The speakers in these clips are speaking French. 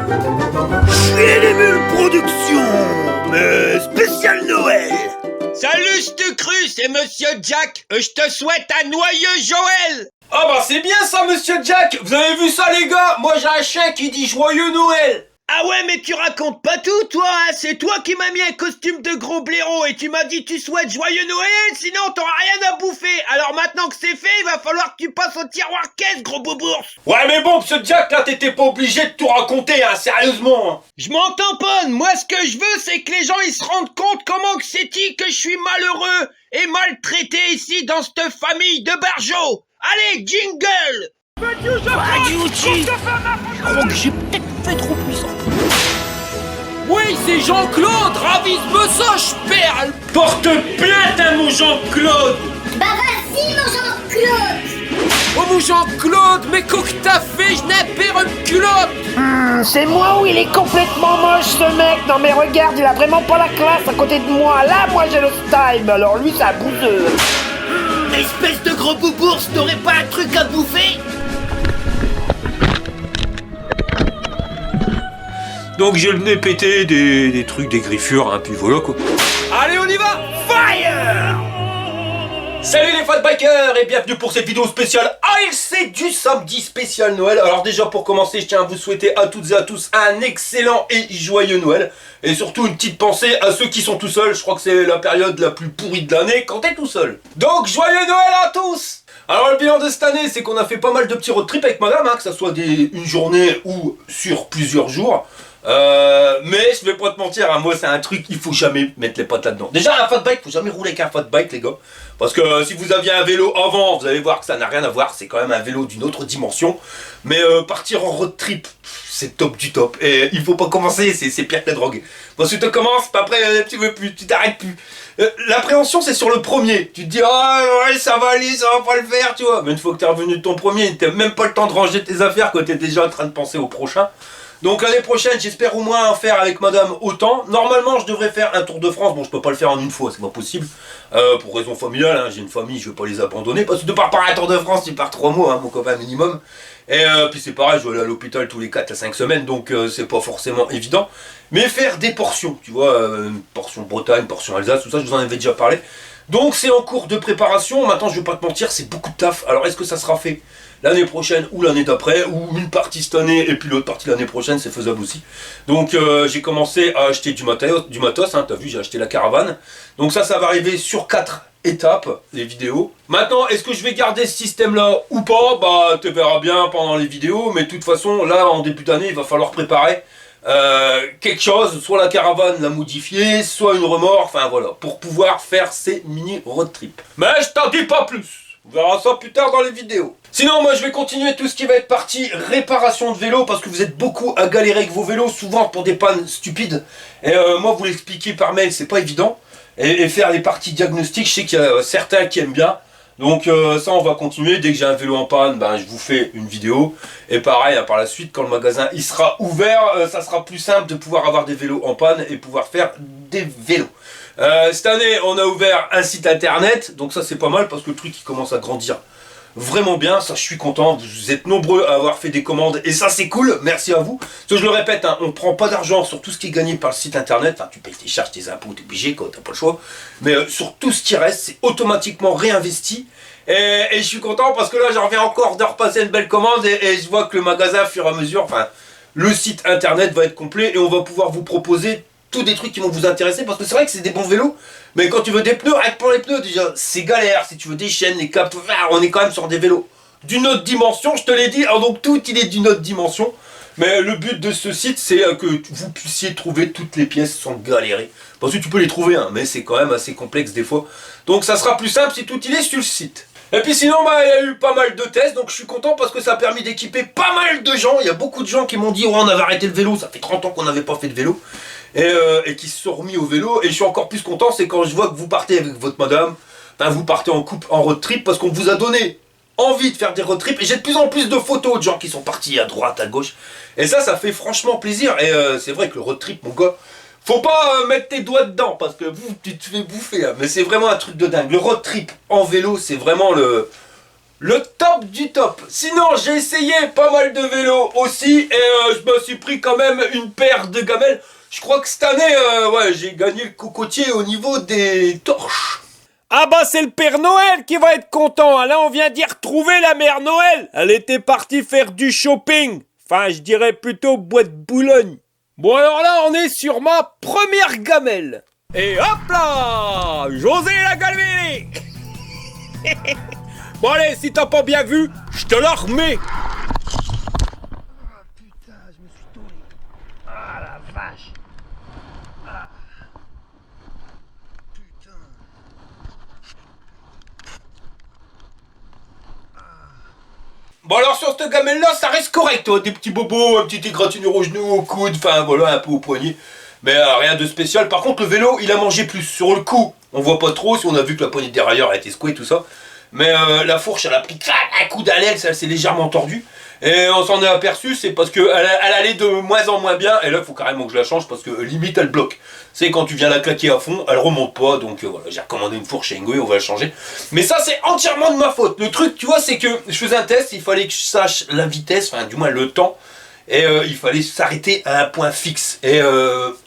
Chez les Bulles Productions, mais spécial Noël. Salut Stucru, c'est Monsieur Jack. Je te souhaite un noyeux Joël. Ah bah c'est bien ça Monsieur Jack. Vous avez vu ça les gars? Moi j'ai un chien qui dit joyeux Noël. Ah ouais, mais tu racontes pas tout, toi, hein. C'est toi qui m'as mis un costume de gros blaireau et tu m'as dit tu souhaites joyeux Noël, sinon t'auras rien à bouffer. Alors maintenant que c'est fait, il va falloir que tu passes au tiroir caisse, gros boubours. Ouais mais bon Monsieur Jack, là t'étais pas obligé de tout raconter, hein, sérieusement. Hein. Je m'en tamponne. Moi ce que je veux, c'est que les gens ils se rendent compte comment que c'est-il que je suis malheureux et maltraité ici dans cette famille de barjots. Allez, jingle. Adiouti, je crois que j'ai peut-être fait trop puissant. Oui c'est Jean-Claude, ravise-me ça, je perle. Porte plainte à mon Jean-Claude. Bah vas-y mon Jean-Claude. Oh mon Jean-Claude, mais qu'est-ce que t'as fait? Je n'ai pas une culotte. C'est moi ou il est complètement moche ce mec? Non mais regarde, il a vraiment pas la classe à côté de moi. Là, moi j'ai le style, mais alors lui c'est un bouseux. Espèce de gros boubours, t'aurais pas un truc à bouffer? Donc j'ai le nez pété, des trucs, des griffures, hein, puis voilà quoi. Allez on y va. Fire. Salut les fat bikers et bienvenue pour cette vidéo spéciale ALC du samedi spécial Noël. Alors déjà pour commencer, je tiens à vous souhaiter à toutes et à tous un excellent et joyeux Noël. Et surtout une petite pensée à ceux qui sont tout seuls. Je crois que c'est la période la plus pourrie de l'année quand t'es tout seul. Donc joyeux Noël à tous. Alors le bilan de cette année, c'est qu'on a fait pas mal de petits road trips avec madame, hein, que ça soit une journée ou sur plusieurs jours. Mais je vais pas te mentir, hein, moi c'est un truc, il faut jamais mettre les pattes là-dedans. Déjà un fat bike, faut jamais rouler avec un fat bike les gars. Parce que si vous aviez un vélo avant, vous allez voir que ça n'a rien à voir, c'est quand même un vélo d'une autre dimension. Mais partir en road trip, c'est top du top. Et il faut pas commencer, c'est pire que la drogue. Parce que tu commences, puis après tu veux plus, tu t'arrêtes plus. L'appréhension c'est sur le premier. Tu te dis, ah ouais ça va aller, ça va pas le faire, tu vois. Mais une fois que t'es revenu de ton premier, t'as même pas le temps de ranger tes affaires quand t'es déjà en train de penser au prochain. Donc l'année prochaine, j'espère au moins en faire avec madame autant. Normalement, je devrais faire un tour de France. Bon, je peux pas le faire en une fois, c'est pas possible. Pour raison familiale, hein, j'ai une famille, je vais pas les abandonner. Parce que de par un tour de France, tu pars 3 mois, hein, mon copain minimum. Et puis c'est pareil, je vais aller à l'hôpital tous les 4 à 5 semaines, donc c'est pas forcément évident. Mais faire des portions, tu vois, une portion Bretagne, portion Alsace, tout ça, je vous en avais déjà parlé. Donc c'est en cours de préparation. Maintenant, je vais pas te mentir, c'est beaucoup de taf. Alors est-ce que ça sera fait l'année prochaine ou l'année d'après, ou une partie cette année et puis l'autre partie l'année prochaine, c'est faisable aussi. Donc j'ai commencé à acheter du matos, hein, t'as vu, j'ai acheté la caravane. Donc ça va arriver sur 4 étapes, les vidéos. Maintenant, est-ce que je vais garder ce système-là ou pas? Bah, tu verras bien pendant les vidéos, mais de toute façon, là, en début d'année, il va falloir préparer quelque chose, soit la caravane, la modifier, soit une remorque, enfin voilà, pour pouvoir faire ces mini road trips. Mais je t'en dis pas plus. On verra ça plus tard dans les vidéos. Sinon, moi, je vais continuer tout ce qui va être partie réparation de vélo, parce que vous êtes beaucoup à galérer avec vos vélos, souvent pour des pannes stupides. Et moi, vous l'expliquer par mail, c'est pas évident. Et faire les parties diagnostiques, je sais qu'il y a certains qui aiment bien. Donc ça, on va continuer. Dès que j'ai un vélo en panne, ben, je vous fais une vidéo. Et pareil, hein, par la suite, quand le magasin il sera ouvert, ça sera plus simple de pouvoir avoir des vélos en panne et pouvoir faire des vélos. Cette année, on a ouvert un site internet, donc ça c'est pas mal parce que le truc il commence à grandir vraiment bien, ça je suis content, vous êtes nombreux à avoir fait des commandes et ça c'est cool, merci à vous. Parce que je le répète, hein, on prend pas d'argent sur tout ce qui est gagné par le site internet, enfin tu payes tes charges, tes impôts, t'es obligé quoi, t'as pas le choix, mais sur tout ce qui reste, c'est automatiquement réinvesti. Et je suis content parce que là j'en reviens encore de repasser une belle commande et je vois que le magasin, au fur et à mesure, enfin le site internet va être complet et on va pouvoir vous proposer tous des trucs qui vont vous intéresser parce que c'est vrai que c'est des bons vélos, mais quand tu veux des pneus, rien que pour les pneus déjà c'est galère. Si tu veux des chaînes, les capes, on est quand même sur des vélos d'une autre dimension, je te l'ai dit. Alors donc tout il est d'une autre dimension, mais le but de ce site c'est que vous puissiez trouver toutes les pièces sans galérer, parce que tu peux les trouver hein, mais c'est quand même assez complexe des fois, donc ça sera plus simple si tout il est sur le site. Et puis sinon, bah, il y a eu pas mal de tests, donc je suis content parce que ça a permis d'équiper pas mal de gens. Il y a beaucoup de gens qui m'ont dit ouais, on avait arrêté le vélo, ça fait 30 ans qu'on n'avait pas fait de vélo, et qui se sont remis au vélo. Et je suis encore plus content, c'est quand je vois que vous partez avec votre madame, ben, vous partez en couple en road trip parce qu'on vous a donné envie de faire des road trips. Et j'ai de plus en plus de photos de gens qui sont partis à droite, à gauche. Et ça fait franchement plaisir. Et c'est vrai que le road trip, mon gars, faut pas mettre tes doigts dedans parce que tu te fais bouffer. Hein. Mais c'est vraiment un truc de dingue. Le road trip en vélo, c'est vraiment Le top du top. Sinon, j'ai essayé pas mal de vélos aussi et je me suis pris quand même une paire de gamelles. Je crois que cette année, ouais, j'ai gagné le cocotier au niveau des torches. Ah bah c'est le Père Noël qui va être content. Là on vient d'y retrouver la Mère Noël. Elle était partie faire du shopping. Enfin je dirais plutôt bois de Boulogne. Bon alors là on est sur ma première gamelle. Et hop là, José la Galvini. Bon allez, si t'as pas bien vu, je te la remets. Bon alors sur cette gamelle là ça reste correct, hein. Des petits bobos, un petit égratignure au genou, au coude, enfin voilà un peu au poignet. Mais rien de spécial. Par contre le vélo il a mangé plus. Sur le coup on voit pas trop si on a vu que la poignée dérailleur a été secouée tout ça. Mais la fourche elle a pris un coup d'allèle, ça s'est légèrement tordu. Et on s'en est aperçu, c'est parce qu'elle allait de moins en moins bien. Et là il faut carrément que je la change parce que limite elle bloque. C'est quand tu viens la claquer à fond, elle remonte pas. Donc voilà, j'ai recommandé une fourche chez Ingo, on va la changer. Mais ça c'est entièrement de ma faute. Le truc tu vois c'est que je faisais un test, il fallait que je sache la vitesse, enfin du moins le temps. Et il fallait s'arrêter à un point fixe. Et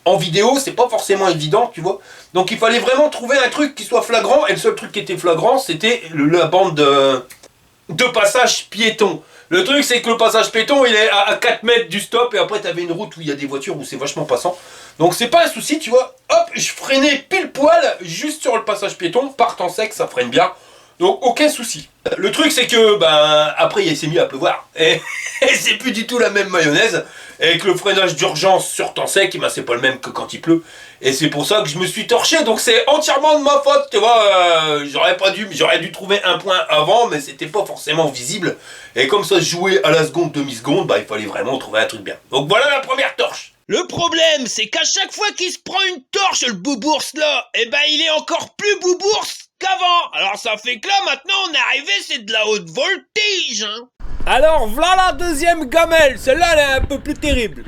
en vidéo c'est pas forcément évident tu vois. Donc il fallait vraiment trouver un truc qui soit flagrant. Et le seul truc qui était flagrant c'était la bande de passage piéton. Le truc c'est que le passage piéton il est à 4 mètres du stop. Et après t'avais une route où il y a des voitures où c'est vachement passant. Donc c'est pas un souci tu vois. Hop, je freinais pile poil juste sur le passage piéton. Par temps sec ça freine bien. Donc aucun souci. Le truc c'est que ben après il s'est mis à pleuvoir. Et c'est plus du tout la même mayonnaise. Et que le freinage d'urgence sur temps sec, ben, c'est pas le même que quand il pleut. Et c'est pour ça que je me suis torché. Donc c'est entièrement de ma faute. Tu vois, j'aurais dû trouver un point avant, mais c'était pas forcément visible. Et comme ça se jouait à la seconde, demi-seconde, bah il fallait vraiment trouver un truc bien. Donc voilà la première torche. Le problème, c'est qu'à chaque fois qu'il se prend une torche, le boubours là, eh ben il est encore plus boubours qu'avant. Alors ça fait que là, maintenant, on est arrivé, c'est de la haute voltige, hein. Alors voilà la deuxième gamelle. Celle-là elle est un peu plus terrible.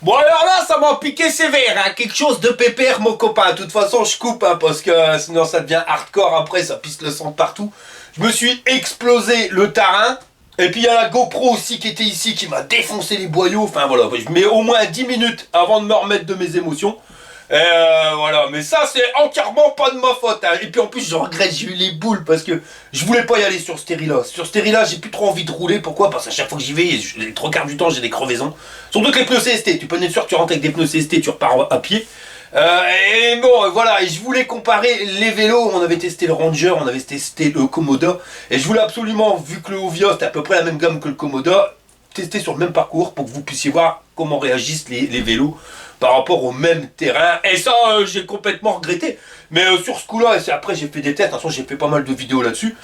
Bon alors là ça m'a piqué sévère, hein. Quelque chose de pépère mon copain. De toute façon je coupe hein, parce que sinon ça devient hardcore après, ça pisse le sang partout. Je me suis explosé le tarin. Et puis il y a la GoPro aussi qui était ici qui m'a défoncé les boyaux. Enfin voilà, je mets au moins 10 minutes avant de me remettre de mes émotions. Voilà, mais ça c'est entièrement pas de ma faute hein. Et puis en plus je regrette, j'ai eu les boules parce que je voulais pas y aller sur Stérila. Sur Stérila j'ai plus trop envie de rouler. Pourquoi? Parce qu'à chaque fois que j'y vais, les trois quarts du temps j'ai des crevaisons. Surtout que les pneus CST, tu peux être sûr que tu rentres avec des pneus CST, tu repars à pied. Et bon voilà, et je voulais comparer les vélos. On avait testé le Ranger, on avait testé le Komoda. Et je voulais absolument, vu que le Ovia c'était à peu près la même gamme que le Komoda, tester sur le même parcours pour que vous puissiez voir comment réagissent les vélos par rapport au même terrain. Et ça j'ai complètement regretté. Mais sur ce coup là, et après j'ai fait des tests, de toute façon j'ai fait pas mal de vidéos là-dessus,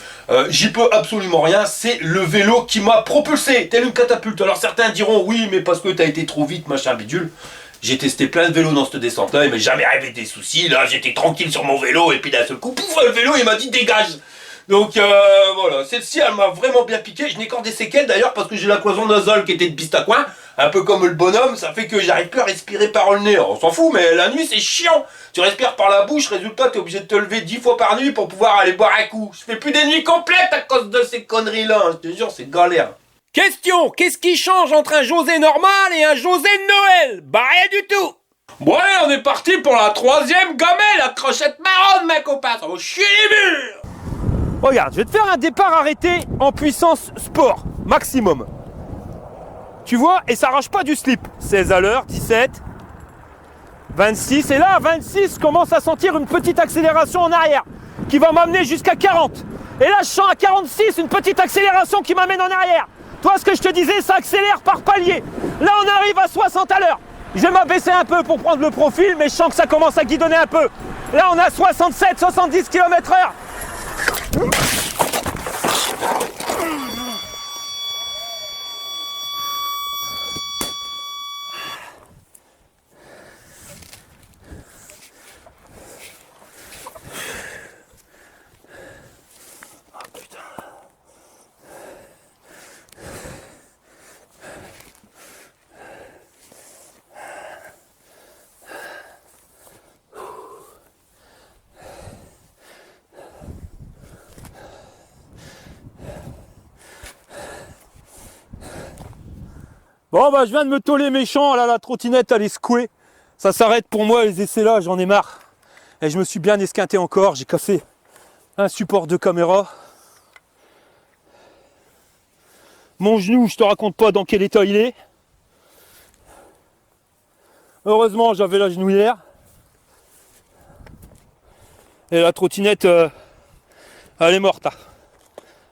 j'y peux absolument rien. C'est le vélo qui m'a propulsé tel une catapulte. Alors certains diront oui mais parce que t'as été trop vite machin bidule. J'ai testé plein de vélos dans cette descente là, il m'a jamais arrivé des soucis. Là j'étais tranquille sur mon vélo et puis d'un seul coup pouf, le vélo il m'a dit dégage. Donc voilà, celle-ci elle m'a vraiment bien piqué. Je n'ai qu'en des séquelles d'ailleurs parce que j'ai la cloison nasale qui était de pistacouin. Un peu comme le bonhomme, ça fait que j'arrive plus à respirer par le nez. On s'en fout, mais la nuit c'est chiant. Tu respires par la bouche, résultat t'es obligé de te lever 10 fois par nuit pour pouvoir aller boire un coup. Je fais plus des nuits complètes à cause de ces conneries là, je te jure c'est galère. Question, qu'est-ce qui change entre un José normal et un José de Noël? Bah rien du tout. Bon allez, on est parti pour la troisième gamelle, la crochette marronne ma copain, ça va chier les murs. Regarde, je vais te faire un départ arrêté en puissance sport, maximum. Tu vois, et ça arrache pas du slip. 16 à l'heure, 17, 26, et là à 26, je commence à sentir une petite accélération en arrière, qui va m'amener jusqu'à 40. Et là je sens à 46 une petite accélération qui m'amène en arrière. Toi ce que je te disais, ça accélère par palier. Là on arrive à 60 à l'heure. Je vais m'abaisser un peu pour prendre le profil, mais je sens que ça commence à guidonner un peu. Là on a 67, 70 km/h. Oh putain. Bon bah je viens de me toller méchant, là la trottinette elle est secouée. Ça s'arrête pour moi les essais là, j'en ai marre. Et je me suis bien esquinté encore, j'ai cassé un support de caméra. Mon genou, je te raconte pas dans quel état il est. Heureusement j'avais la genouillère. Et la trottinette, elle est morte. Hein.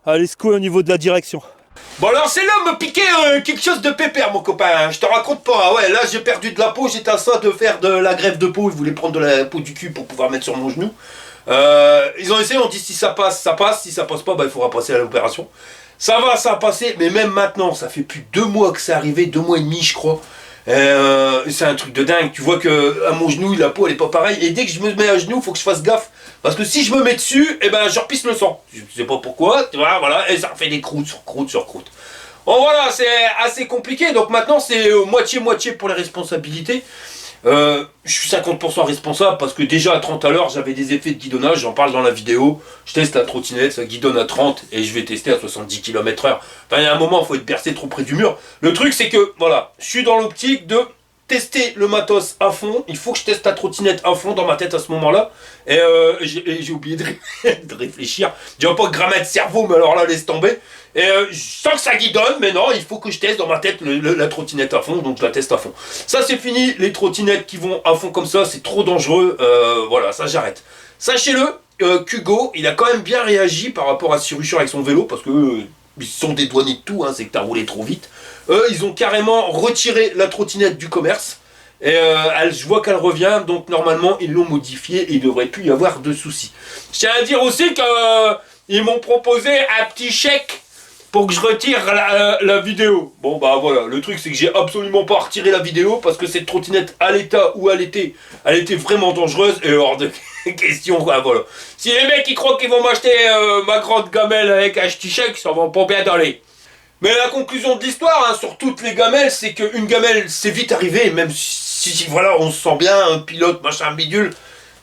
Elle est secouée au niveau de la direction. Bon alors c'est là me piquer quelque chose de pépère mon copain, hein. Je te raconte pas, hein. Ouais là j'ai perdu de la peau, j'étais à ça de faire de la greffe de peau, ils voulaient prendre de la peau du cul pour pouvoir mettre sur mon genou. Ils ont essayé, on dit si ça passe, ça passe, si ça passe pas, bah il faudra passer à l'opération. Ça va, ça a passé, mais même maintenant, ça fait plus de 2 mois que c'est arrivé, 2 mois et demi je crois. C'est un truc de dingue, tu vois que à mon genou la peau elle est pas pareille, et dès que je me mets à genoux, faut que je fasse gaffe. Parce que si je me mets dessus, eh ben je repisse le sang. Je sais pas pourquoi, tu vois, voilà, et ça fait des croûtes sur croûtes sur croûtes. Bon voilà, c'est assez compliqué, donc maintenant c'est moitié-moitié pour les responsabilités. Je suis 50% responsable parce que déjà à 30 à l'heure j'avais des effets de guidonnage, j'en parle dans la vidéo. Je teste la trottinette, ça guidonne à 30 et je vais tester à 70 km/h. Enfin il y a un moment, il faut être bercé trop près du mur. Le truc c'est que, voilà, je suis dans l'optique de tester le matos à fond, il faut que je teste la trottinette à fond dans ma tête à ce moment-là. Et j'ai oublié de réfléchir. Je dirais pas grammaire de cerveau, mais alors là, laisse tomber. Et je sens que ça guidonne, mais non, il faut que je teste dans ma tête la trottinette à fond, donc je la teste à fond. Ça, c'est fini, les trottinettes qui vont à fond comme ça, c'est trop dangereux. Voilà, ça, j'arrête. Sachez-le, Hugo, il a quand même bien réagi par rapport à Siruchure avec son vélo, parce que ils se sont dédouanés de tout, hein, c'est que t'as roulé trop vite. Ils ont carrément retiré la trottinette du commerce. Et je vois qu'elle revient, donc normalement ils l'ont modifiée et il ne devrait plus y avoir de soucis. Je tiens à dire aussi qu'ils m'ont proposé un petit chèque pour que je retire la vidéo. Bon bah voilà, le truc c'est que j'ai absolument pas retiré la vidéo parce que cette trottinette à l'état où elle était vraiment dangereuse et hors de question quoi, voilà. Si les mecs ils croient qu'ils vont m'acheter ma grande gamelle avec un petit chèque, ça va pas bien d'aller. Mais la conclusion de l'histoire, hein, sur toutes les gamelles, c'est qu'une gamelle, c'est vite arrivé, même si voilà, on se sent bien, un pilote, machin, bidule,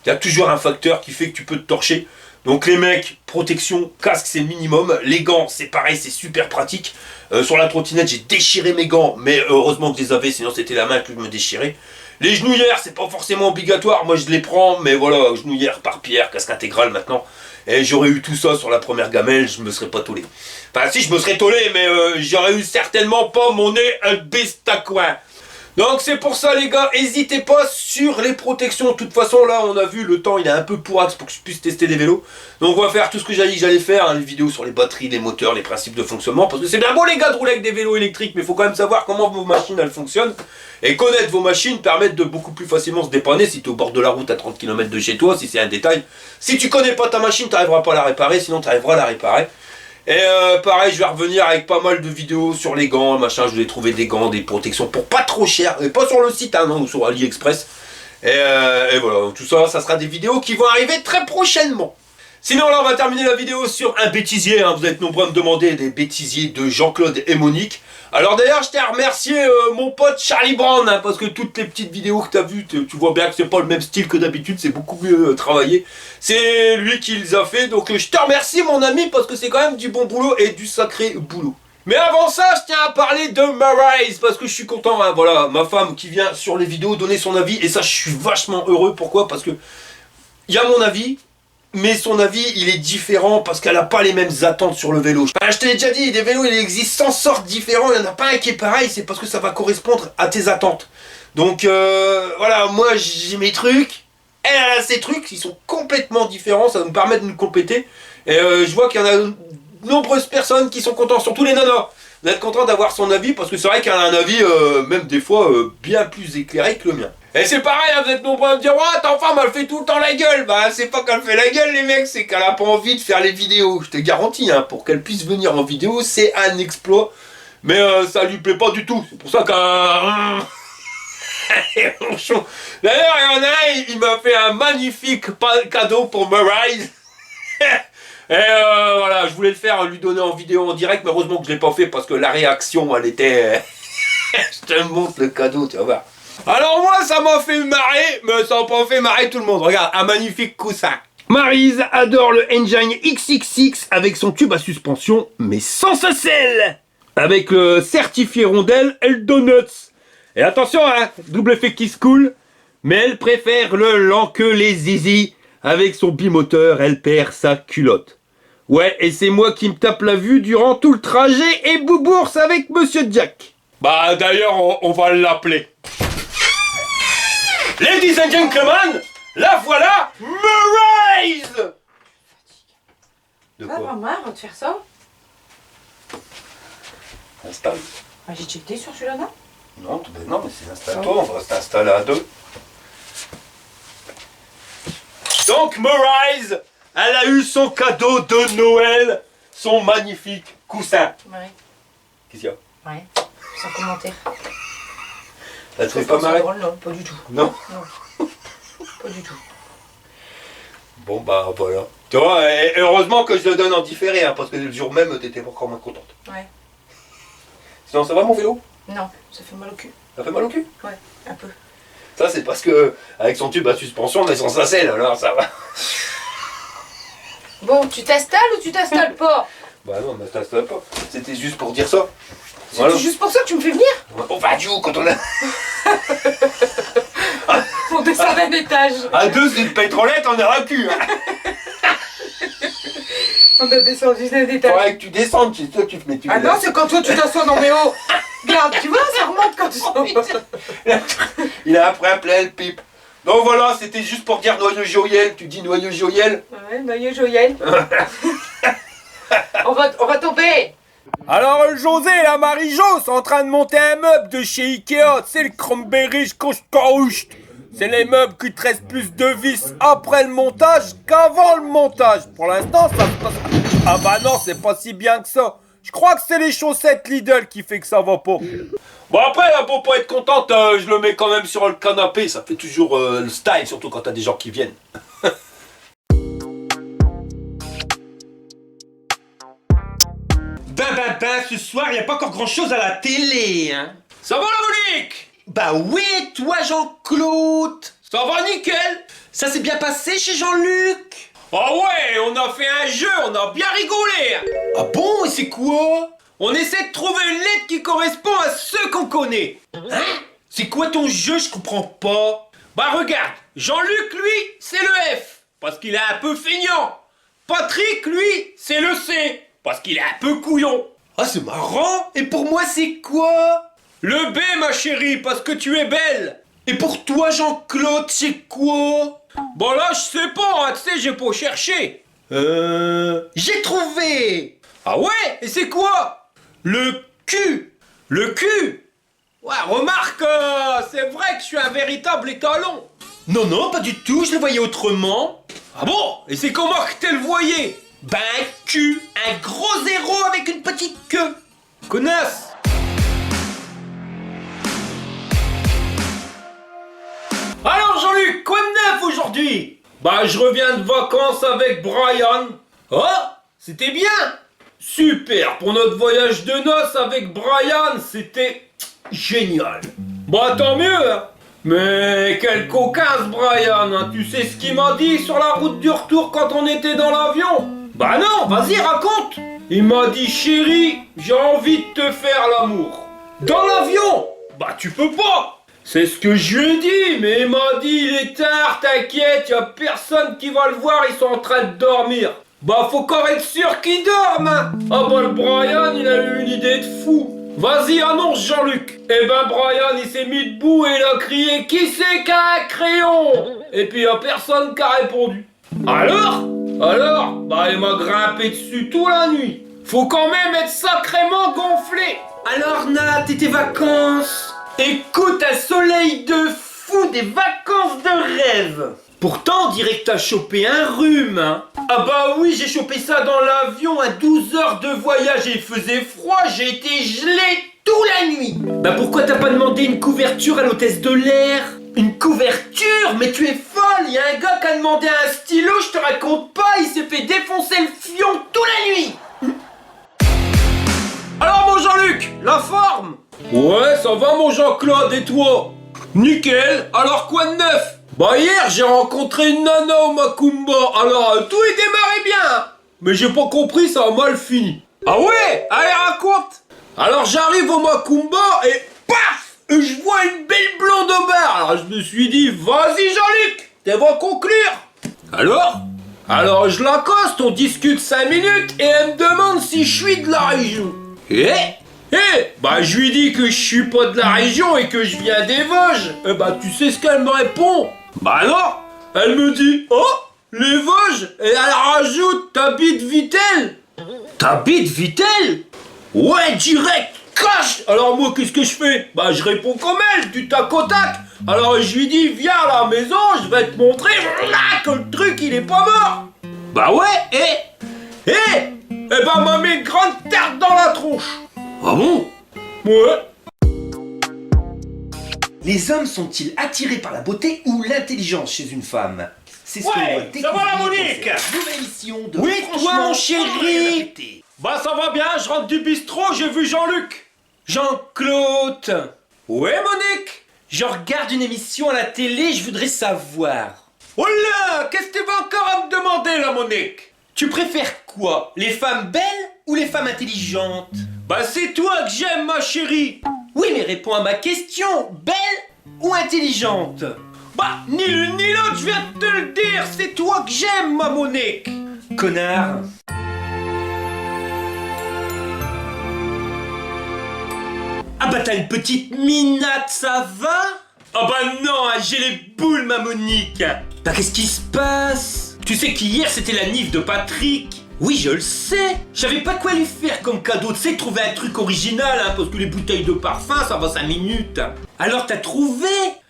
il y a toujours un facteur qui fait que tu peux te torcher. Donc les mecs, protection, casque, c'est le minimum. Les gants, c'est pareil, c'est super pratique. Sur la trottinette, j'ai déchiré mes gants, mais heureusement que je les avais, sinon c'était la main que je me déchirais. Les genouillères, c'est pas forcément obligatoire, moi je les prends, mais voilà, genouillères par pierre, casque intégral maintenant. Et j'aurais eu tout ça sur la première gamelle, je me serais pas tollé. Enfin si, je me serais tollé, mais j'aurais eu certainement pas mon nez un bestacoin. Donc c'est pour ça les gars, n'hésitez pas sur les protections. De toute façon là on a vu le temps il est un peu pourrax pour que je puisse tester des vélos. Donc on va faire tout ce que j'ai dit que j'allais faire, hein, les vidéos sur les batteries, les moteurs, les principes de fonctionnement. Parce que c'est bien beau les gars de rouler avec des vélos électriques, mais il faut quand même savoir comment vos machines elles fonctionnent. Et connaître vos machines permettent de beaucoup plus facilement se dépanner si tu es au bord de la route à 30 km de chez toi, si c'est un détail. Si tu connais pas ta machine, tu n'arriveras pas à la réparer, sinon tu arriveras à la réparer. Et pareil, je vais revenir avec pas mal de vidéos sur les gants, machin, je vais trouver des gants, des protections pour pas trop cher, et pas sur le site, hein, non, ou sur AliExpress. Et voilà, tout ça, ça sera des vidéos qui vont arriver très prochainement. Sinon là, on va terminer la vidéo sur un bêtisier, hein. Vous êtes nombreux à me demander des bêtisiers de Jean-Claude et Monique. Alors d'ailleurs, je tiens à remercier mon pote Charlie Brown, hein, parce que toutes les petites vidéos que tu as vues, tu vois bien que c'est pas le même style que d'habitude, c'est beaucoup mieux travaillé. C'est lui qui les a fait, donc je te remercie mon ami, parce que c'est quand même du bon boulot et du sacré boulot. Mais avant ça, je tiens à parler de Maryse, parce que je suis content, hein, voilà, ma femme qui vient sur les vidéos donner son avis, et ça je suis vachement heureux, pourquoi? Parce que il y a mon avis, mais son avis il est différent parce qu'elle n'a pas les mêmes attentes sur le vélo. Enfin, je te l'ai déjà dit, des vélos il existe 100 sortes différents, il n'y en a pas un qui est pareil, c'est parce que ça va correspondre à tes attentes. Donc voilà, moi j'ai mes trucs, elle a ses trucs, ils sont complètement différents, ça nous permet de nous compléter. Et je vois qu'il y en a de nombreuses personnes qui sont contents, surtout les nanas, d'être contents d'avoir son avis, parce que c'est vrai qu'elle a un avis, même des fois, bien plus éclairé que le mien. Et c'est pareil, hein, vous êtes nombreux à me dire « Ouais, ta femme, elle fait tout le temps la gueule !» Bah, c'est pas qu'elle fait la gueule, les mecs, c'est qu'elle a pas envie de faire les vidéos. Je te garantis, hein, pour qu'elle puisse venir en vidéo, c'est un exploit. Mais ça lui plaît pas du tout. C'est pour ça qu'elle... D'ailleurs, il y en a un, il m'a fait un magnifique cadeau pour Maryse. Et voilà, je voulais le faire, lui donner en vidéo en direct, mais heureusement que je l'ai pas fait parce que la réaction, elle était... Je te montre le cadeau, tu vas voir. Alors moi, ça m'a fait marrer, mais ça n'a pas fait marrer tout le monde. Regarde, un magnifique coussin. Maryse adore le Engine XXX avec son tube à suspension, mais sans sa selle. avec le certifié rondelle Eldonuts. Et attention, hein, double effet qui se coule, mais elle préfère le lent que les zizi. Avec son bimoteur, elle perd sa culotte. Ouais, et c'est moi qui me tape la vue durant tout le trajet et boubourse avec Monsieur Jack. Bah d'ailleurs, on va l'appeler. Ladies and gentlemen, la voilà, Maryse. De Ah, pas quoi? marre de faire ça. Installe. Ah, j'ai checké sur celui-là, non? Non, non, mais c'est installe-toi, on va s'installer à deux. Donc Maryse, elle a eu son cadeau de Noël, son magnifique coussin. Ouais. Qu'est-ce qu'il y a? Ouais. Sans commentaire. Ça te fait pas marrer? Drôle, non, pas du tout. Non? Non. Pas du tout. Bon bah voilà. Tu vois, et heureusement que je le donne en différé, hein, parce que le jour même, t'étais encore moins contente. Ouais. Sinon, ça va mon vélo? Non, ça fait mal au cul. Ça fait mal au cul? Ouais, un peu. Ça, c'est parce que, avec son tube à suspension, mais sans sa selle, alors ça va. Bon, tu t'installes ou tu t'installes pas? Bah non, mais ça va pas. C'était juste pour dire ça. C'est Voilà. juste pour ça que tu me fais venir? On va du haut quand on a. On descend d'un étage. À deux, c'est une pétrolette, on aura cul. Hein. On a descendu d'un étage. Faudrait que tu descendes, c'est toi qui te mets tu Ah non, c'est quand toi tu t'assois dans mes hauts. Regarde, tu vois, ça remonte quand tu sors. Il a après appelé le pipe. Donc voilà, c'était juste pour dire noyau joyel. Tu dis noyau joyel? Ouais, noyau joyel. on va tomber. Alors José et la Marie-Jo sont en train de monter un meuble de chez Ikea. C'est le Cranberry Koschkauscht. C'est les meubles qui te restent plus de vis après le montage qu'avant le montage. Pour l'instant, ça se passe... Ah bah non, c'est pas si bien que ça. Je crois que c'est les chaussettes Lidl qui fait que ça va pas. Bon après, pour pas être contente, je le mets quand même sur le canapé. Ça fait toujours le style, surtout quand t'as des gens qui viennent. Ben, ce soir, y a pas encore grand chose à la télé, hein. Ça va la Monique? Bah oui, toi Jean-Claude. Ça va nickel. Ça s'est bien passé chez Jean-Luc? Ah ouais, on a fait un jeu, on a bien rigolé. Ah bon, et c'est quoi? On essaie de trouver une lettre qui correspond à ceux qu'on connaît. Hein? C'est quoi ton jeu? Je comprends pas. Bah regarde, Jean-Luc, lui, c'est le F, parce qu'il est un peu feignant. Patrick, lui, c'est le C, parce qu'il est un peu couillon. Ah, c'est marrant. Et pour moi, c'est quoi? Le B, ma chérie, parce que tu es belle. Et pour toi, Jean-Claude, c'est quoi? Bon là, je sais pas, hein, tu sais, j'ai pas cherché. J'ai trouvé. Ah ouais? Et c'est quoi? Le cul. Le cul? Ouais, remarque, c'est vrai que je suis un véritable étalon. Non, non, pas du tout, je le voyais autrement. Ah bon? Et c'est comment que tu le voyais? Ben, un cul, un gros zéro avec une petite queue. Connasse. Alors Jean-Luc, quoi de neuf aujourd'hui? Bah je reviens de vacances avec Brian. Oh, c'était bien. Super, pour notre voyage de noces avec Brian, c'était génial. Bah tant mieux, hein. Mais quel cocasse Brian, hein. Tu sais ce qu'il m'a dit sur la route du retour quand on était dans l'avion? Bah non, vas-y raconte. Il m'a dit chérie, j'ai envie de te faire l'amour. Dans l'avion? Bah tu peux pas. C'est ce que je lui ai dit, mais il m'a dit il est tard, t'inquiète, y a personne qui va le voir, ils sont en train de dormir. Bah faut quand même être sûr qu'ils dorment, hein. Ah bah le Brian, il a eu une idée de fou. Vas-y, annonce Jean-Luc. Eh ben Brian, il s'est mis debout et il a crié qui c'est qui a un crayon? Et puis y a personne qui a répondu. Alors, bah il m'a grimpé dessus toute la nuit. Faut quand même être sacrément gonflé. Alors, Nat, et tes vacances? Écoute, un soleil de fou, des vacances de rêve. Pourtant, on dirait que t'as chopé un rhume, hein. Ah bah oui, j'ai chopé ça dans l'avion à 12 heures de voyage et il faisait froid, j'ai été gelé toute la nuit. Bah pourquoi t'as pas demandé une couverture à l'hôtesse de l'air? Une couverture? Mais tu es folle, il y a un gars qui a demandé un stylo, je te raconte pas, il s'est fait défoncer le fion toute la nuit. Alors mon Jean-Luc, la forme? Ouais, ça va mon Jean-Claude, et toi? Nickel, alors quoi de neuf? Bah hier, j'ai rencontré une nana au Macumba, alors tout est démarré bien. Mais j'ai pas compris, ça a mal fini. Ah ouais? Allez, raconte. Alors j'arrive au Macumba et paf, je vois une belle blonde au bar. Alors je me suis dit, vas-y Jean-Luc, t'es bon conclure. Alors je l'accoste, on discute 5 minutes et elle me demande si je suis de la région. Bah je lui dis que je suis pas de la région et que je viens des Vosges. Et bah tu sais ce qu'elle me répond? Bah non, elle me dit, oh, les Vosges, et elle rajoute, t'habites Vittel. T'habites Vittel? Ouais, direct, cash. Alors moi, qu'est-ce que je fais? Bah je réponds comme elle, du tac au tac. Alors je lui dis, viens à la maison, je vais te montrer que le truc il est pas mort. Bah ouais, bah m'a mis une grande tarte dans la tronche. Ah bon? Ouais. Les hommes sont-ils attirés par la beauté ou l'intelligence chez une femme? C'est ce Ouais, qu'on va ça va, découvrir la dans Monique? cette nouvelle émission de Oui, toi, Franchement, mon chéri. on a rien à répéter. Bah ça va bien, je rentre du bistrot, j'ai vu Jean-Luc. Jean-Claude. Ouais, Monique? Je regarde une émission à la télé, je voudrais savoir. Oh là, qu'est-ce que tu vas encore à me demander là, Monique? Tu préfères quoi? Les femmes belles ou les femmes intelligentes? Bah c'est toi que j'aime, ma chérie. Oui, mais réponds à ma question. Belle ou intelligente? Bah ni l'une ni l'autre, je viens de te le dire, c'est toi que j'aime, ma Monique. Connard. Ah bah t'as une petite minate, ça va? Ah bah non, hein, j'ai les boules, ma Monique. Bah qu'est-ce qui se passe? Tu sais qu'hier c'était la nif de Patrick. Oui, je le sais. Je savais pas quoi lui faire comme cadeau. Tu sais, trouver un truc original, hein, parce que les bouteilles de parfum, ça va 5 minutes. Alors t'as trouvé?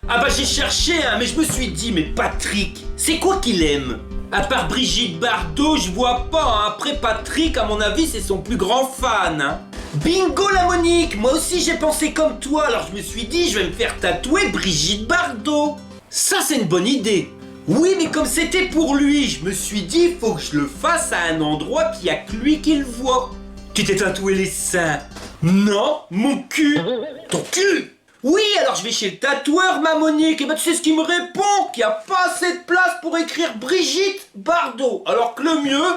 Ah bah j'ai cherché, hein, mais je me suis dit, mais Patrick, c'est quoi qu'il aime? À part Brigitte Bardot, je vois pas. Hein. Après Patrick, à mon avis, c'est son plus grand fan. Hein. Bingo la Monique. Moi aussi j'ai pensé comme toi. Alors je me suis dit, je vais me faire tatouer Brigitte Bardot. Ça c'est une bonne idée. Oui, mais comme c'était pour lui, je me suis dit, faut que je le fasse à un endroit qui a que lui qui le voit. Tu t'es tatoué les seins? Non, mon cul. Ton cul? Oui, alors je vais chez le tatoueur, ma Monique. Et ben tu sais ce qu'il me répond? Qu'il n'y a pas assez de place pour écrire Brigitte Bardot. Alors que le mieux,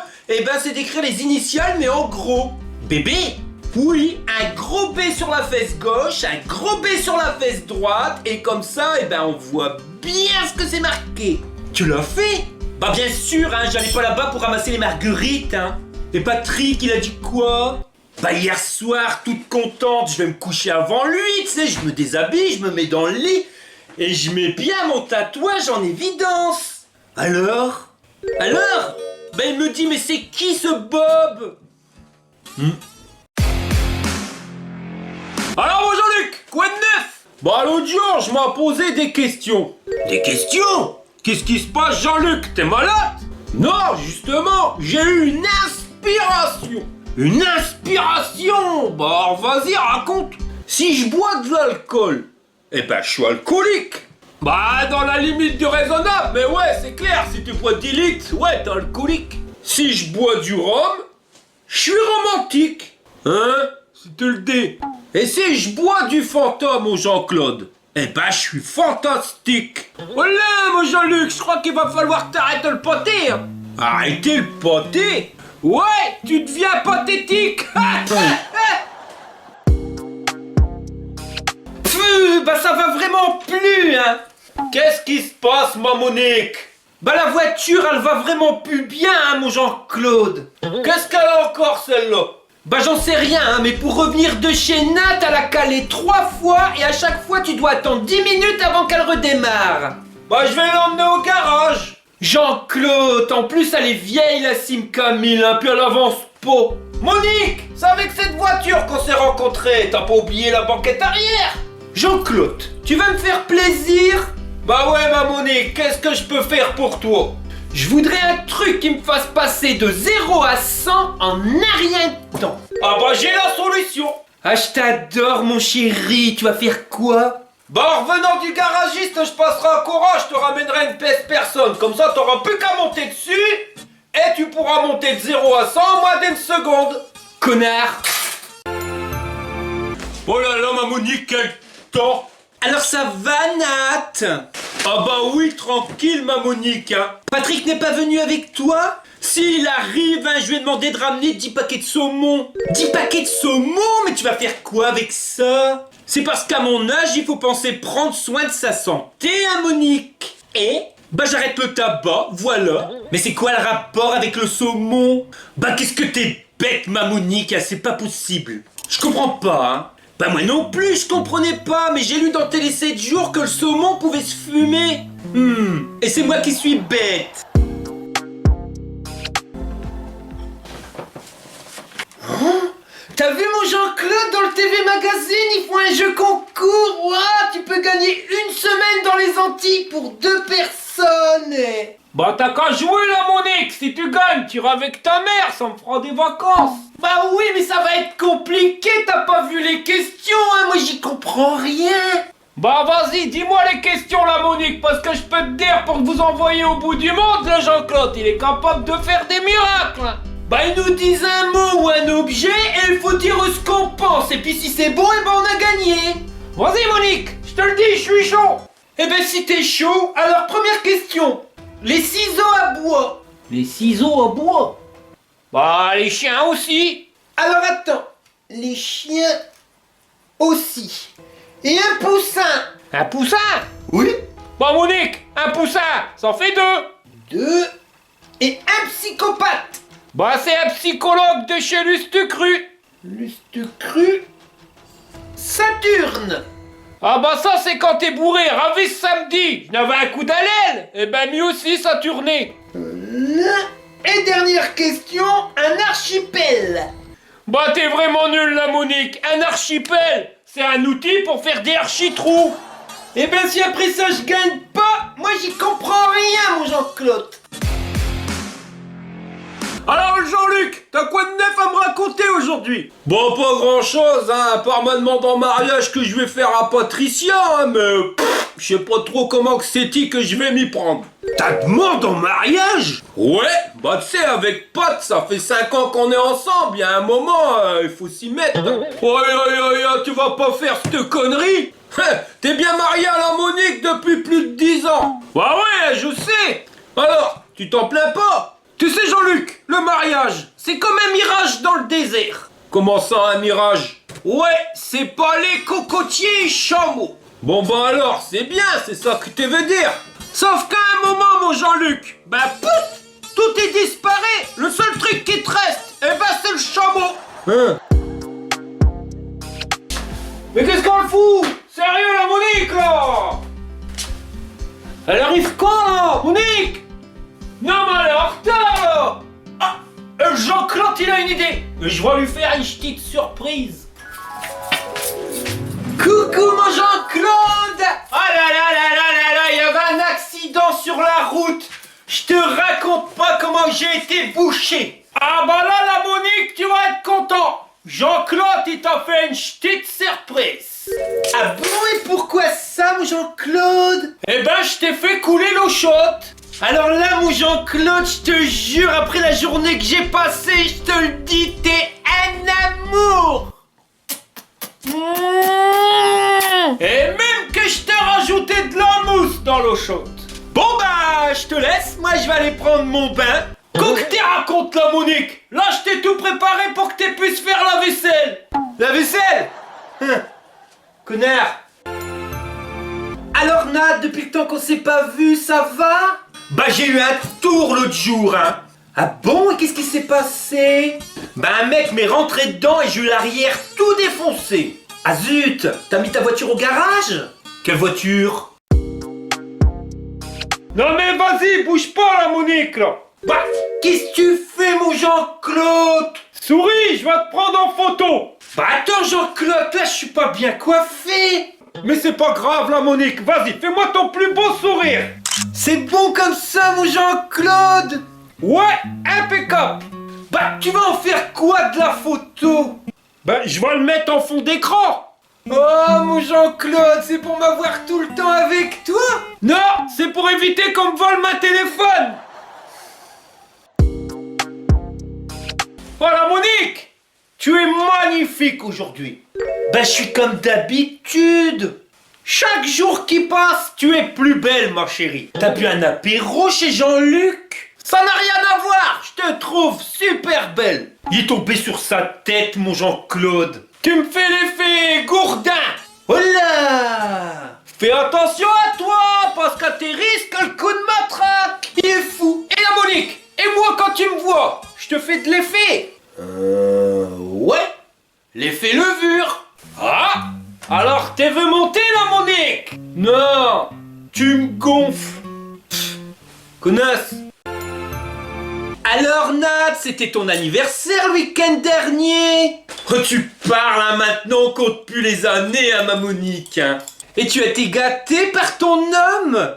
c'est d'écrire les initiales, mais en gros. Bébé? Oui, un gros B sur la fesse gauche, un gros B sur la fesse droite, et comme ça, on voit bien ce que c'est marqué. Tu l'as fait? Bah bien sûr, hein, j'allais pas là-bas pour ramasser les marguerites, hein. Et Patrick, il a dit quoi? Bah hier soir, toute contente, je vais me coucher avant lui, tu sais, je me déshabille, je me mets dans le lit, et je mets bien mon tatouage en évidence. Alors? Bah il me dit, mais c'est qui ce Bob? Alors mon Jean-Luc, quoi de neuf? Bah l'autre jour, je m'as posé des questions. Des questions? Qu'est-ce qui se passe, Jean-Luc? T'es malade? Non, justement, j'ai eu une inspiration. Une inspiration? Bah vas-y, raconte. Si je bois de l'alcool, je suis alcoolique. Bah dans la limite du raisonnable, mais ouais, c'est clair, si tu bois 10 litres, ouais, t'es alcoolique. Si je bois du rhum, je suis romantique. Hein? C'est te le dis. Et si je bois du fantôme au Jean-Claude, je suis fantastique. Voilà, mon Jean-Luc, je crois qu'il va falloir que t'arrêtes de le poter. Arrêter le poter? Ouais, tu deviens pathétique. Bah ça va vraiment plus, hein. Qu'est-ce qui se passe, ma Monique? Bah la voiture, elle va vraiment plus bien, hein, mon Jean-Claude. Qu'est-ce qu'elle a encore, celle-là? Bah j'en sais rien, hein, mais pour revenir de chez Nat, elle a calé 3 fois et à chaque fois tu dois attendre 10 minutes avant qu'elle redémarre. Bah je vais l'emmener au garage. Jean-Claude, en plus elle est vieille la Simca 1000, hein, puis elle avance pas. Monique, c'est avec cette voiture qu'on s'est rencontrés, t'as pas oublié la banquette arrière? Jean-Claude, tu vas me faire plaisir? Bah ouais ma Monique, qu'est-ce que je peux faire pour toi? Je voudrais un truc qui me fasse passer de 0 à 100 en un rien de temps. Ah bah j'ai la solution. Ah je t'adore mon chéri, tu vas faire quoi? Bah en revenant du garagiste, je passerai à Cora, je te ramènerai une pièce personne. Comme ça t'auras plus qu'à monter dessus et tu pourras monter de 0 à 100 en moins d'une seconde. Connard. Oh là là ma Monique, quel temps. Alors ça va Nat? Ah bah oui, tranquille ma Monique, hein. Patrick n'est pas venu avec toi? S'il arrive, hein, je lui ai demandé de ramener 10 paquets de saumon. 10 paquets de saumon? Mais tu vas faire quoi avec ça? C'est parce qu'à mon âge, il faut penser prendre soin de sa santé, hein Monique. Et bah j'arrête le tabac, voilà. Mais c'est quoi le rapport avec le saumon? Bah qu'est-ce que t'es bête ma Monique, hein, c'est pas possible. Je comprends pas, hein. Bah moi non plus, je comprenais pas, mais j'ai lu dans Télé 7 jours que le saumon pouvait se fumer. Et c'est moi qui suis bête. T'as vu mon Jean-Claude dans le TV Magazine? Ils font un jeu concours. Ouah, tu peux gagner une semaine dans les Antilles pour 2 personnes. Bah t'as qu'à jouer là Monique, si tu gagnes, tu iras avec ta mère, ça me fera des vacances. Bah oui, mais ça va être compliqué, t'as pas vu les questions, hein, moi j'y comprends rien. Bah vas-y, dis-moi les questions là Monique, parce que je peux te dire pour vous envoyer au bout du monde, le Jean-Claude, il est capable de faire des miracles. Bah ils nous disent un mot ou un objet et il faut dire ce qu'on pense, et puis si c'est bon, et ben on a gagné. Vas-y Monique, je te le dis, je suis chaud. Eh ben si t'es chaud, alors première question. Les ciseaux à bois. Les ciseaux à bois? Bah les chiens aussi. Alors attends, les chiens aussi. Et un poussin. Un poussin? Oui. Bah Monique, un poussin, ça en fait 2. 2. Et un psychopathe. Bah c'est un psychologue de chez Lustucru. Lustucru. Saturne. Ah bah ça c'est quand t'es bourré, ravi ce samedi. Je n'avais un coup d'haleine. Et ben lui aussi ça tournait. Et dernière question, un archipel. Bah t'es vraiment nul là Monique. Un archipel, c'est un outil pour faire des architrous. Et ben si après ça je gagne pas, moi j'y comprends rien mon Jean-Claude. Alors Jean-Luc, t'as quoi de neuf à me raconter aujourd'hui? Bon, pas grand-chose, hein, à part ma demande en mariage que je vais faire à Patricia, hein, mais je sais pas trop comment que c'est-il que je vais m'y prendre. Ta demande en mariage? Ouais, bah tu sais, avec Pat, ça fait 5 ans qu'on est ensemble, il y a un moment, il faut s'y mettre. Tu vas pas faire cette connerie? T'es bien marié à la Monique depuis plus de 10 ans. Bah ouais, je sais. Alors, tu t'en plains pas? Tu sais Jean-Luc, le mariage, c'est comme un mirage dans le désert. Comment ça un mirage? Ouais, c'est pas les cocotiers et chameaux. Bon bah alors, c'est bien, c'est ça que tu veux dire. Sauf qu'à un moment mon Jean-Luc, bah pouf, tout est disparu. Le seul truc qui te reste, eh ben c'est le chameau. Hein? Mais qu'est-ce qu'on le fout? Sérieux la Monique là? Elle arrive quand là, Monique? Non mais elle est en retard. Ah, Jean-Claude il a une idée. Je vais lui faire une petite surprise. Coucou mon Jean-Claude. Ah là là là là là là, il y avait un accident sur la route. Je te raconte pas comment j'ai été bouché. Ah bah là la Monique, tu vas être content. Jean-Claude il t'a fait une petite surprise. Ah bon, et pourquoi ça mon Jean-Claude? Eh ben je t'ai fait couler l'eau chaude. Alors là mon Jean-Claude, je te jure, après la journée que j'ai passée, je te le dis, t'es un amour. Et même que je t'ai rajouté de la mousse dans l'eau chaude. Bon bah, je te laisse, moi je vais aller prendre mon bain. Quoi que t'es raconte la Monique. Là je t'ai tout préparé pour que tu puisses faire la vaisselle. La vaisselle? Connard. Alors Nat, depuis le temps qu'on s'est pas vu, ça va? Bah j'ai eu un tour l'autre jour, hein. Ah bon, et qu'est-ce qui s'est passé? Bah un mec m'est rentré dedans et j'ai eu l'arrière tout défoncé. Ah zut, t'as mis ta voiture au garage? Quelle voiture? Non mais vas-y, bouge pas la Monique là. Bah, qu'est-ce que tu fais mon Jean-Claude? Souris, je vais te prendre en photo. Bah attends Jean-Claude, là je suis pas bien coiffé. Mais c'est pas grave la Monique, vas-y, fais-moi ton plus beau sourire. C'est bon comme ça mon Jean-Claude. Ouais, impeccable. Bah tu vas en faire quoi de la photo? Ben je vais le mettre en fond d'écran. Oh mon Jean-Claude, c'est pour m'avoir tout le temps avec toi? Non, c'est pour éviter qu'on me vole ma téléphone. Voilà Monique, tu es magnifique aujourd'hui. Bah je suis comme d'habitude. Chaque jour qui passe, tu es plus belle, ma chérie. T'as bu un apéro chez Jean-Luc? Ça n'a rien à voir, je te trouve super belle. Il est tombé sur sa tête, mon Jean-Claude. Tu me fais l'effet gourdin. Voilà. Fais attention à toi, parce qu'à tes risques, le coup de matraque. Il est fou. Et la Monique? Et moi, quand tu me vois, je te fais de l'effet? Ouais. L'effet levure. Ah. Alors, t'es veux monter, la Monique? Non. Tu me gonfles. Connasse. Alors Nat, c'était ton anniversaire le week-end dernier. Oh, tu parles hein, maintenant, on compte plus les années à ma Monique. Hein. Et tu as été gâté par ton homme.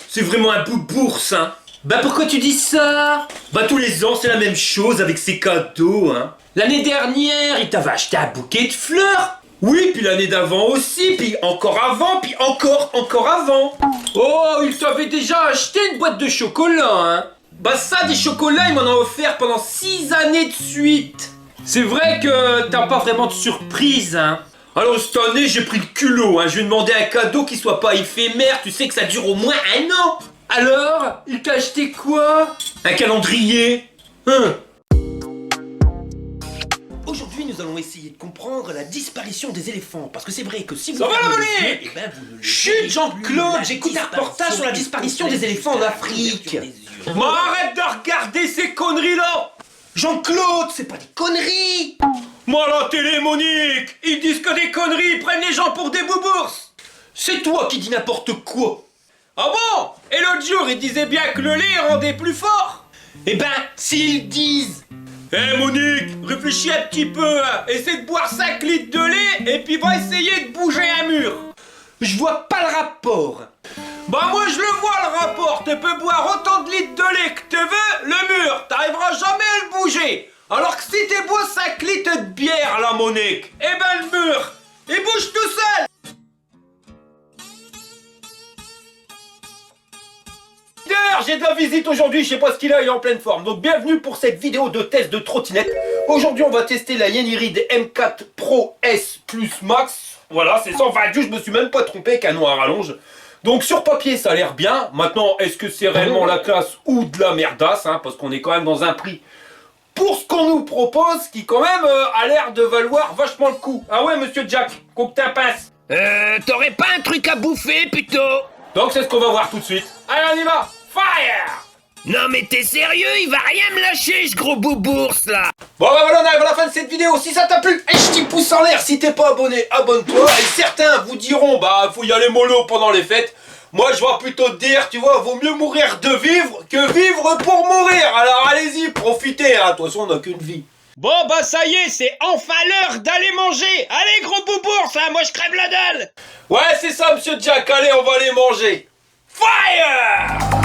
C'est vraiment un bourse, hein. Bah pourquoi tu dis ça? Bah tous les ans c'est la même chose avec ses cadeaux, hein. L'année dernière, il t'avait acheté un bouquet de fleurs. Oui, puis l'année d'avant aussi, puis encore avant, puis encore avant. Oh, il t'avait déjà acheté une boîte de chocolat, hein. Bah ça, des chocolats, il m'en a offert pendant 6 années de suite. C'est vrai que t'as pas vraiment de surprise, hein. Alors cette année, j'ai pris le culot, hein. Je vais demander un cadeau qui soit pas éphémère, tu sais que ça dure au moins 1 an. Alors, il t'a acheté quoi? Un calendrier? Aujourd'hui, nous allons essayer de comprendre la disparition des éléphants. Parce que c'est vrai que si vous... Ça va la Monique? Chut, Jean-Claude, j'écoute un reportage sur la disparition des éléphants en Afrique. Mais arrête de regarder ces conneries-là! Jean-Claude, c'est pas des conneries! Moi, la télé, Monique, ils disent que des conneries, ils prennent les gens pour des boubours! C'est toi qui dis n'importe quoi! Ah bon? Et l'autre jour, ils disaient bien que le lait rendait plus fort! Eh ben, s'ils disent... Eh Monique, réfléchis un petit peu, hein. Essaie de boire 5 litres de lait et puis va essayer de bouger un mur. Je vois pas le rapport. Bah moi je le vois le rapport, tu peux boire autant de litres de lait que tu veux, le mur, t'arriveras jamais à le bouger. Alors que si tu bois 5 litres de bière la Monique, eh ben le mur, il bouge tout seul. J'ai de la visite aujourd'hui, je sais pas ce qu'il a, il est en pleine forme. Donc bienvenue pour cette vidéo de test de trottinette. Aujourd'hui on va tester la Yaniride M4 Pro S Plus Max. Voilà, c'est 120 je me suis même pas trompé avec un nom à rallonge. Donc sur papier ça a l'air bien. Maintenant est-ce que c'est réellement la classe ou de la merdasse hein, parce qu'on est quand même dans un prix pour ce qu'on nous propose qui quand même a l'air de valoir vachement le coup. Ah ouais monsieur Jack, coquetin passe. T'aurais pas un truc à bouffer plutôt? Donc c'est ce qu'on va voir tout de suite. Allez on y va. Fire! Non mais t'es sérieux? Il va rien me lâcher ce gros boubours là! Bon bah voilà, on arrive à la fin de cette vidéo. Si ça t'a plu, un petit pouce en l'air. Si t'es pas abonné, abonne-toi. Et certains vous diront, bah faut y aller mollo pendant les fêtes. Moi je vais plutôt te dire, tu vois, vaut mieux mourir de vivre que vivre pour mourir. Alors allez-y, profitez, hein. De toute façon on n'a qu'une vie. Bon bah ça y est, c'est enfin l'heure d'aller manger! Allez gros boubours, hein, moi je crève la dalle! Ouais c'est ça monsieur Jack, allez on va aller manger. Fire!